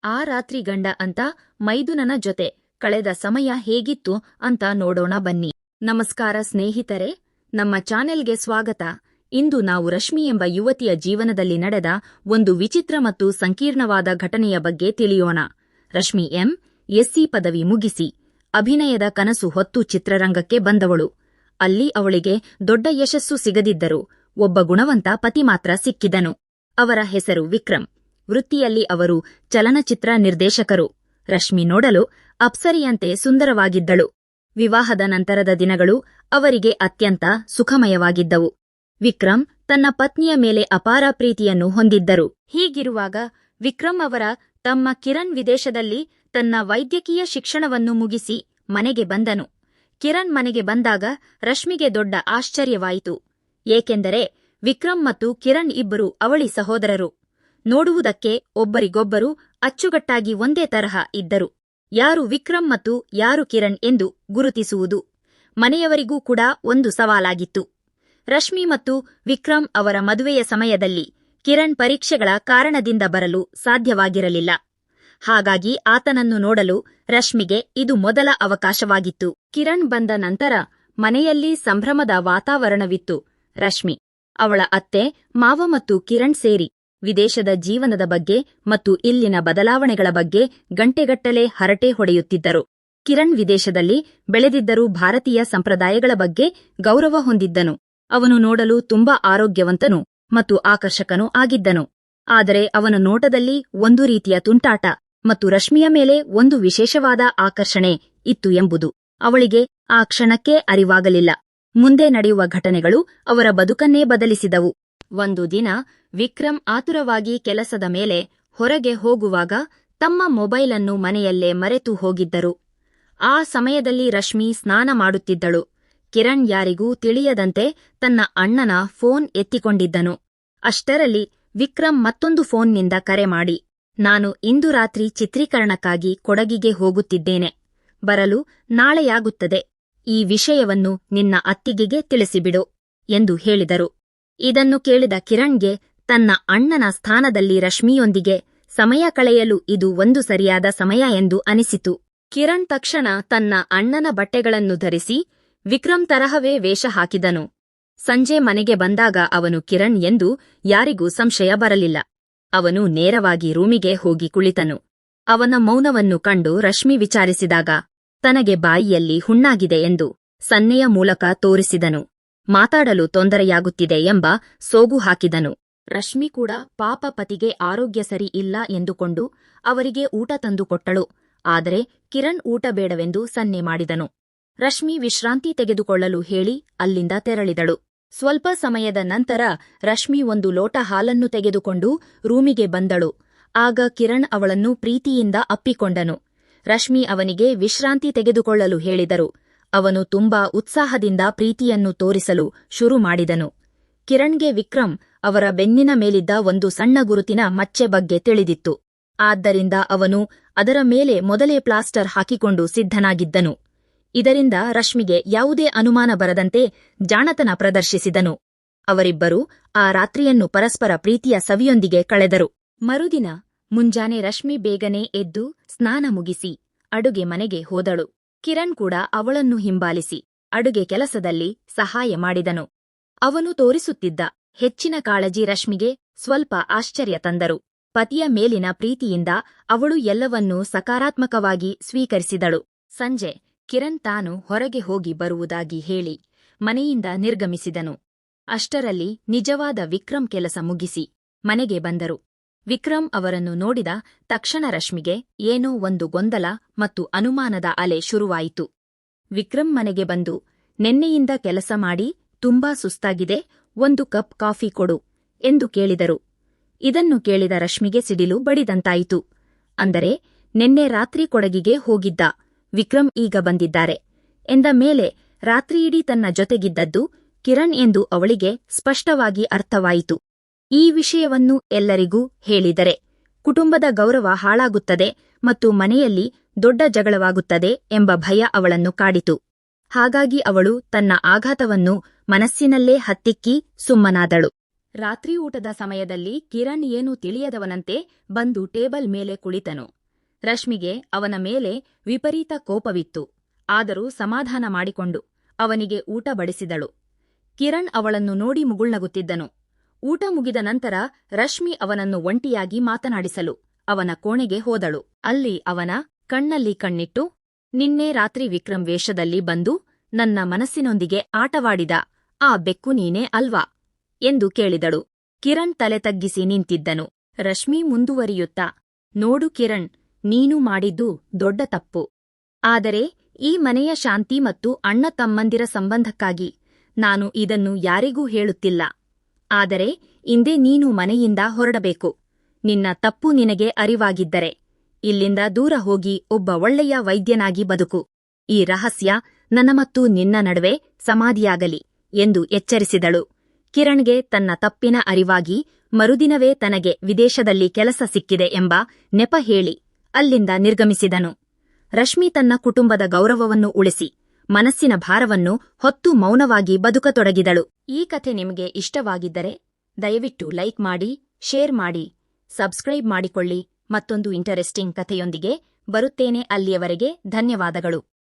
ಆ ರಾತ್ರಿ ಗಂಡ ಅಂತ ಮೈದುನನ ಜೊತೆ ಕಳೆದ ಸಮಯ ಹೇಗಿತ್ತು ಅಂತ ನೋಡೋಣ ಬನ್ನಿ. ನಮಸ್ಕಾರ ಸ್ನೇಹಿತರೆ, ನಮ್ಮ ಚಾನೆಲ್ಗೆ ಸ್ವಾಗತ. ಇಂದು ನಾವು ರಶ್ಮಿ ಎಂಬ ಯುವತಿಯ ಜೀವನದಲ್ಲಿ ನಡೆದ ಒಂದು ವಿಚಿತ್ರ ಮತ್ತು ಸಂಕೀರ್ಣವಾದ ಘಟನೆಯ ಬಗ್ಗೆ ತಿಳಿಯೋಣ. ರಶ್ಮಿ ಎಸ್ಸಿ ಪದವಿ ಮುಗಿಸಿ ಅಭಿನಯದ ಕನಸು ಹೊತ್ತು ಚಿತ್ರರಂಗಕ್ಕೆ ಬಂದವಳು. ಅಲ್ಲಿ ಅವಳಿಗೆ ದೊಡ್ಡ ಯಶಸ್ಸು ಸಿಗದಿದ್ದರೂ ಒಬ್ಬ ಗುಣವಂತ ಪತಿ ಮಾತ್ರ ಸಿಕ್ಕಿದನು. ಅವರ ಹೆಸರು ವಿಕ್ರಮ್. ವೃತ್ತಿಯಲ್ಲಿ ಅವರು ಚಲನಚಿತ್ರ ನಿರ್ದೇಶಕರು. ರಶ್ಮಿ ನೋಡಲು ಅಪ್ಸರಿಯಂತೆ ಸುಂದರವಾಗಿದ್ದಳು. ವಿವಾಹದ ನಂತರದ ದಿನಗಳು ಅವರಿಗೆ ಅತ್ಯಂತ ಸುಖಮಯವಾಗಿದ್ದವು. ವಿಕ್ರಮ್ ತನ್ನ ಪತ್ನಿಯ ಮೇಲೆ ಅಪಾರ ಪ್ರೀತಿಯನ್ನು ಹೊಂದಿದ್ದರು. ಹೀಗಿರುವಾಗ ವಿಕ್ರಮ್ ಅವರ ತಮ್ಮ ಕಿರಣ್ ವಿದೇಶದಲ್ಲಿ ತನ್ನ ವೈದ್ಯಕೀಯ ಶಿಕ್ಷಣವನ್ನು ಮುಗಿಸಿ ಮನೆಗೆ ಬಂದನು. ಕಿರಣ್ ಮನೆಗೆ ಬಂದಾಗ ರಶ್ಮಿಗೆ ದೊಡ್ಡ ಆಶ್ಚರ್ಯವಾಯಿತು. ಏಕೆಂದರೆ ವಿಕ್ರಮ್ ಮತ್ತು ಕಿರಣ್ ಇಬ್ಬರು ಅವಳಿ ಸಹೋದರರು. ನೋಡುವುದಕ್ಕೆ ಒಬ್ಬರಿಗೊಬ್ಬರು ಅಚ್ಚುಕಟ್ಟಾಗಿ ಒಂದೇ ತರಹ ಇದ್ದರು. ಯಾರು ವಿಕ್ರಮ್ ಮತ್ತು ಯಾರು ಕಿರಣ್ ಎಂದು ಗುರುತಿಸುವುದು ಮನೆಯವರಿಗೂ ಕೂಡ ಒಂದು ಸವಾಲಾಗಿತ್ತು. ರಶ್ಮಿ ಮತ್ತು ವಿಕ್ರಮ್ ಅವರ ಮದುವೆಯ ಸಮಯದಲ್ಲಿ ಕಿರಣ್ ಪರೀಕ್ಷೆಗಳ ಕಾರಣದಿಂದ ಬರಲು ಸಾಧ್ಯವಾಗಿರಲಿಲ್ಲ. ಹಾಗಾಗಿ ಆತನನ್ನು ನೋಡಲು ರಶ್ಮಿಗೆ ಇದು ಮೊದಲ ಅವಕಾಶವಾಗಿತ್ತು. ಕಿರಣ್ ಬಂದ ನಂತರ ಮನೆಯಲ್ಲಿ ಸಂಭ್ರಮದ ವಾತಾವರಣವಿತ್ತು. ರಶ್ಮಿ, ಅವಳ ಅತ್ತೆ, ಮಾವ ಮತ್ತು ಕಿರಣ್ ಸೇರಿ ವಿದೇಶದ ಜೀವನದ ಬಗ್ಗೆ ಮತ್ತು ಇಲ್ಲಿನ ಬದಲಾವಣೆಗಳ ಬಗ್ಗೆ ಗಂಟೆಗಟ್ಟಲೆ ಹರಟೆ ಹೊಡೆಯುತ್ತಿದ್ದರು. ಕಿರಣ್ ವಿದೇಶದಲ್ಲಿ ಬೆಳೆದಿದ್ದರೂ ಭಾರತೀಯ ಸಂಪ್ರದಾಯಗಳ ಬಗ್ಗೆ ಗೌರವ ಹೊಂದಿದ್ದನು. ಅವನು ನೋಡಲು ತುಂಬಾ ಆರೋಗ್ಯವಂತನೂ ಮತ್ತು ಆಕರ್ಷಕನೂ ಆಗಿದ್ದನು. ಆದರೆ ಅವನ ನೋಟದಲ್ಲಿ ಒಂದು ರೀತಿಯ ತುಂಟಾಟ ಮತ್ತು ರಶ್ಮಿಯ ಮೇಲೆ ಒಂದು ವಿಶೇಷವಾದ ಆಕರ್ಷಣೆ ಇತ್ತು ಎಂಬುದು ಅವಳಿಗೆ ಆ ಕ್ಷಣಕ್ಕೇ ಅರಿವಾಗಲಿಲ್ಲ. ಮುಂದೆ ನಡೆಯುವ ಘಟನೆಗಳು ಅವರ ಬದುಕನ್ನೇ ಬದಲಿಸಿದವು. ಒಂದು ದಿನ ವಿಕ್ರಮ್ ಆತುರವಾಗಿ ಕೆಲಸದ ಮೇಲೆ ಹೊರಗೆ ಹೋಗುವಾಗ ತಮ್ಮ ಮೊಬೈಲ್ ಅನ್ನು ಮನೆಯಲ್ಲೇ ಮರೆತು ಹೋಗಿದ್ದರು. ಆ ಸಮಯದಲ್ಲಿ ರಶ್ಮಿ ಸ್ನಾನ ಮಾಡುತ್ತಿದ್ದಳು. ಕಿರಣ್ ಯಾರಿಗೂ ತಿಳಿಯದಂತೆ ತನ್ನ ಅಣ್ಣನ ಫೋನ್ ಎತ್ತಿಕೊಂಡಿದ್ದನು. ಅಷ್ಟರಲ್ಲಿ ವಿಕ್ರಮ್ ಮತ್ತೊಂದು ಫೋನ್ನಿಂದ ಕರೆ ಮಾಡಿ, ನಾನು ಇಂದು ರಾತ್ರಿ ಚಿತ್ರೀಕರಣಕ್ಕಾಗಿ ಕೊಡಗಿಗೆ ಹೋಗುತ್ತಿದ್ದೇನೆ. ಬರಲು ನಾಳೆಯಾಗುತ್ತದೆ. ಈ ವಿಷಯವನ್ನು ನಿನ್ನ ಅತ್ತಿಗೆಗೆ ತಿಳಿಸಿಬಿಡು ಎಂದು ಹೇಳಿದರು. ಇದನ್ನು ಕೇಳಿದ ಕಿರಣ್ಗೆ ತನ್ನ ಅಣ್ಣನ ಸ್ಥಾನದಲ್ಲಿ ರಶ್ಮಿಯೊಂದಿಗೆ ಸಮಯ ಕಳೆಯಲು ಇದು ಒಂದು ಸರಿಯಾದ ಸಮಯ ಎಂದು ಅನಿಸಿತು. ಕಿರಣ್ ತಕ್ಷಣ ತನ್ನ ಅಣ್ಣನ ಬಟ್ಟೆಗಳನ್ನು ಧರಿಸಿ ವಿಕ್ರಮ್ ತರಹವೇ ವೇಷ ಹಾಕಿದನು. ಸಂಜೆ ಮನೆಗೆ ಬಂದಾಗ ಅವನು ಕಿರಣ್ ಎಂದು ಯಾರಿಗೂ ಸಂಶಯ ಬರಲಿಲ್ಲ. ಅವನು ನೇರವಾಗಿ ರೂಮಿಗೆ ಹೋಗಿ ಕುಳಿತನು. ಅವನ ಮೌನವನ್ನು ಕಂಡು ರಶ್ಮಿ ವಿಚಾರಿಸಿದಾಗ ತನಗೆ ಬಾಯಿಯಲ್ಲಿ ಹುಣ್ಣಾಗಿದೆ ಎಂದು ಸನ್ನೆಯ ಮೂಲಕ ತೋರಿಸಿದನು. ಮಾತಾಡಲು ತೊಂದರೆಯಾಗುತ್ತಿದೆ ಎಂಬ ಸೋಗು ಹಾಕಿದನು. ರಶ್ಮಿ ಕೂಡ ಪಾಪ ಪತಿಗೆ ಆರೋಗ್ಯ ಸರಿ ಇಲ್ಲ ಎಂದುಕೊಂಡು ಅವರಿಗೆ ಊಟ ತಂದುಕೊಟ್ಟಳು. ಆದರೆ ಕಿರಣ್ ಊಟ ಬೇಡವೆಂದು ಸನ್ನೆ ಮಾಡಿದನು. ರಶ್ಮಿ ವಿಶ್ರಾಂತಿ ತೆಗೆದುಕೊಳ್ಳಲು ಹೇಳಿ ಅಲ್ಲಿಂದ ತೆರಳಿದಳು. ಸ್ವಲ್ಪ ಸಮಯದ ನಂತರ ರಶ್ಮಿ ಒಂದು ಲೋಟ ಹಾಲನ್ನು ತೆಗೆದುಕೊಂಡು ರೂಮಿಗೆ ಬಂದಳು. ಆಗ ಕಿರಣ್ ಅವಳನ್ನು ಪ್ರೀತಿಯಿಂದ ಅಪ್ಪಿಕೊಂಡನು. ರಶ್ಮಿ ಅವನಿಗೆ ವಿಶ್ರಾಂತಿ ತೆಗೆದುಕೊಳ್ಳಲು ಹೇಳಿದರು. ಅವನು ತುಂಬಾ ಉತ್ಸಾಹದಿಂದ ಪ್ರೀತಿಯನ್ನು ತೋರಿಸಲು ಶುರು ಮಾಡಿದನು. ಕಿರಣ್ಗೆ ವಿಕ್ರಮ್ ಅವರ ಬೆನ್ನಿನ ಮೇಲಿದ್ದ ಒಂದು ಸಣ್ಣ ಗುರುತಿನ ಮಚ್ಚೆ ಬಗ್ಗೆ ತಿಳಿದಿತ್ತು. ಆದ್ದರಿಂದ ಅವನು ಅದರ ಮೇಲೆ ಮೊದಲೇ ಪ್ಲಾಸ್ಟರ್ ಹಾಕಿಕೊಂಡು ಸಿದ್ಧನಾಗಿದ್ದನು. ಇದರಿಂದ ರಶ್ಮಿಗೆ ಯಾವುದೇ ಅನುಮಾನ ಬರದಂತೆ ಜಾಣತನ ಪ್ರದರ್ಶಿಸಿದನು. ಅವರಿಬ್ಬರೂ ಆ ರಾತ್ರಿಯನ್ನು ಪರಸ್ಪರ ಪ್ರೀತಿಯ ಸವಿಯೊಂದಿಗೆ ಕಳೆದರು. ಮರುದಿನ ಮುಂಜಾನೆ ರಶ್ಮಿ ಬೇಗನೆ ಎದ್ದು ಸ್ನಾನ ಮುಗಿಸಿ ಅಡುಗೆ ಮನೆಗೆ ಹೋದಳು. ಕಿರಣ್ ಕೂಡ ಅವಳನ್ನು ಹಿಂಬಾಲಿಸಿ ಅಡುಗೆ ಕೆಲಸದಲ್ಲಿ ಸಹಾಯ ಮಾಡಿದನು. ಅವನು ತೋರಿಸುತ್ತಿದ್ದ ಹೆಚ್ಚಿನ ಕಾಳಜಿ ರಶ್ಮಿಗೆ ಸ್ವಲ್ಪ ಆಶ್ಚರ್ಯ ತಂದರು. ಪತಿಯ ಮೇಲಿನ ಪ್ರೀತಿಯಿಂದ ಅವಳು ಎಲ್ಲವನ್ನೂ ಸಕಾರಾತ್ಮಕವಾಗಿ ಸ್ವೀಕರಿಸಿದಳು. ಸಂಜೆ ಕಿರಣ್ ತಾನು ಹೊರಗೆ ಹೋಗಿ ಬರುವುದಾಗಿ ಹೇಳಿ ಮನೆಯಿಂದ ನಿರ್ಗಮಿಸಿದನು. ಅಷ್ಟರಲ್ಲಿ ನಿಜವಾದ ವಿಕ್ರಮ್ ಕೆಲಸ ಮುಗಿಸಿ ಮನೆಗೆ ಬಂದರು. ವಿಕ್ರಮ್ ಅವರನ್ನು ನೋಡಿದ ತಕ್ಷಣ ರಶ್ಮಿಗೆ ಏನೋ ಒಂದು ಗೊಂದಲ ಮತ್ತು ಅನುಮಾನದ ಅಲೆ ಶುರುವಾಯಿತು. ವಿಕ್ರಮ್ ಮನೆಗೆ ಬಂದು, ನೆನ್ನೆಯಿಂದ ಕೆಲಸ ಮಾಡಿ ತುಂಬಾ ಸುಸ್ತಾಗಿದೆ, ಒಂದು ಕಪ್ ಕಾಫಿ ಕೊಡು ಎಂದು ಕೇಳಿದರು. ಇದನ್ನು ಕೇಳಿದ ರಶ್ಮಿಗೆ ಸಿಡಿಲು ಬಡಿದಂತಾಯಿತು. ಅಂದರೆ ನೆನ್ನೆ ರಾತ್ರಿ ಕೊಡಗಿಗೆ ಹೋಗಿದ್ದ ವಿಕ್ರಮ್ ಈಗ ಬಂದಿದ್ದಾರೆ ಎಂದ ಮೇಲೆ ರಾತ್ರಿಯಿಡೀ ತನ್ನ ಜೊತೆಗಿದ್ದದ್ದು ಕಿರಣ್ ಎಂದು ಅವಳಿಗೆ ಸ್ಪಷ್ಟವಾಗಿ ಅರ್ಥವಾಯಿತು. ಈ ವಿಷಯವನ್ನು ಎಲ್ಲರಿಗೂ ಹೇಳಿದರೆ ಕುಟುಂಬದ ಗೌರವ ಹಾಳಾಗುತ್ತದೆ ಮತ್ತು ಮನೆಯಲ್ಲಿ ದೊಡ್ಡ ಜಗಳವಾಗುತ್ತದೆ ಎಂಬ ಭಯ ಅವಳನ್ನು ಕಾಡಿತು. ಹಾಗಾಗಿ ಅವಳು ತನ್ನ ಆಘಾತವನ್ನು ಮನಸ್ಸಿನಲ್ಲೇ ಹತ್ತಿಕ್ಕಿ ಸುಮ್ಮನಾದಳು. ರಾತ್ರಿ ಊಟದ ಸಮಯದಲ್ಲಿ ಕಿರಣ್ ಏನೂ ತಿಳಿಯದವನಂತೆ ಬಂದು ಟೇಬಲ್ ಮೇಲೆ ಕುಳಿತನು. ರಶ್ಮಿಗೆ ಅವನ ಮೇಲೆ ವಿಪರೀತ ಕೋಪವಿತ್ತು. ಆದರೂ ಸಮಾಧಾನ ಮಾಡಿಕೊಂಡು ಅವನಿಗೆ ಊಟ ಬಡಿಸಿದಳು. ಕಿರಣ್ ಅವಳನ್ನು ನೋಡಿ ಮುಗುಳ್ನಗುತ್ತಿದ್ದನು. ಊಟ ಮುಗಿದ ನಂತರ ರಶ್ಮಿ ಅವನನ್ನು ಒಂಟಿಯಾಗಿ ಮಾತನಾಡಿಸಲು ಅವನ ಕೋಣೆಗೆ ಹೋದಳು. ಅಲ್ಲಿ ಅವನ ಕಣ್ಣಲ್ಲಿ ಕಣ್ಣಿಟ್ಟು, ನಿನ್ನೆ ರಾತ್ರಿ ವಿಕ್ರಮ್ ವೇಷದಲ್ಲಿ ಬಂದು ನನ್ನ ಮನಸ್ಸಿನೊಂದಿಗೆ ಆಟವಾಡಿದ ಆ ಬೆಕ್ಕು ನೀನೇ ಅಲ್ವಾ ಎಂದು ಕೇಳಿದಳು. ಕಿರಣ್ ತಲೆ ತಗ್ಗಿಸಿ ನಿಂತಿದ್ದನು. ರಶ್ಮಿ ಮುಂದುವರಿಯುತ್ತಾ, ನೋಡು ಕಿರಣ್, ನೀನು ಮಾಡಿದ್ದು ದೊಡ್ಡ ತಪ್ಪು. ಆದರೆ ಈ ಮನೆಯ ಶಾಂತಿ ಮತ್ತು ಅಣ್ಣ ತಮ್ಮಂದಿರ ಸಂಬಂಧಕ್ಕಾಗಿ ನಾನು ಇದನ್ನು ಯಾರಿಗೂ ಹೇಳುತ್ತಿಲ್ಲ. ಆದರೆ ಇಂದೇ ನೀನು ಮನೆಯಿಂದ ಹೊರಡಬೇಕು. ನಿನ್ನ ತಪ್ಪು ನಿನಗೆ ಅರಿವಾಗಿದ್ದರೆ ಇಲ್ಲಿಂದ ದೂರ ಹೋಗಿ ಒಬ್ಬ ಒಳ್ಳೆಯ ವೈದ್ಯನಾಗಿ ಬದುಕು. ಈ ರಹಸ್ಯ ನನ್ನ ಮತ್ತು ನಿನ್ನ ನಡುವೆ ಸಮಾಧಿಯಾಗಲಿ ಎಂದು ಎಚ್ಚರಿಸಿದಳು. ಕಿರಣ್ಗೆ ತನ್ನ ತಪ್ಪಿನ ಅರಿವಾಗಿ ಮರುದಿನವೇ ತನಗೆ ವಿದೇಶದಲ್ಲಿ ಕೆಲಸ ಸಿಕ್ಕಿದೆ ಎಂಬ ನೆಪ ಹೇಳಿ ಅಲ್ಲಿಂದ ನಿರ್ಗಮಿಸಿದನು. ರಶ್ಮಿ ತನ್ನ ಕುಟುಂಬದ ಗೌರವವನ್ನು ಉಳಿಸಿ ಮನಸ್ಸಿನ ಭಾರವನ್ನು ಹೊತ್ತು ಮೌನವಾಗಿ ಬದುಕತೊಡಗಿದಳು. ಈ ಕಥೆ ನಿಮಗೆ ಇಷ್ಟವಾಗಿದ್ದರೆ ದಯವಿಟ್ಟು ಲೈಕ್ ಮಾಡಿ, ಶೇರ್ ಮಾಡಿ, ಸಬ್ಸ್ಕ್ರೈಬ್ ಮಾಡಿಕೊಳ್ಳಿ. ಮತ್ತೊಂದು ಇಂಟರೆಸ್ಟಿಂಗ್ ಕಥೆಯೊಂದಿಗೆ ಬರುತ್ತೇನೆ. ಅಲ್ಲಿಯವರೆಗೆ ಧನ್ಯವಾದಗಳು.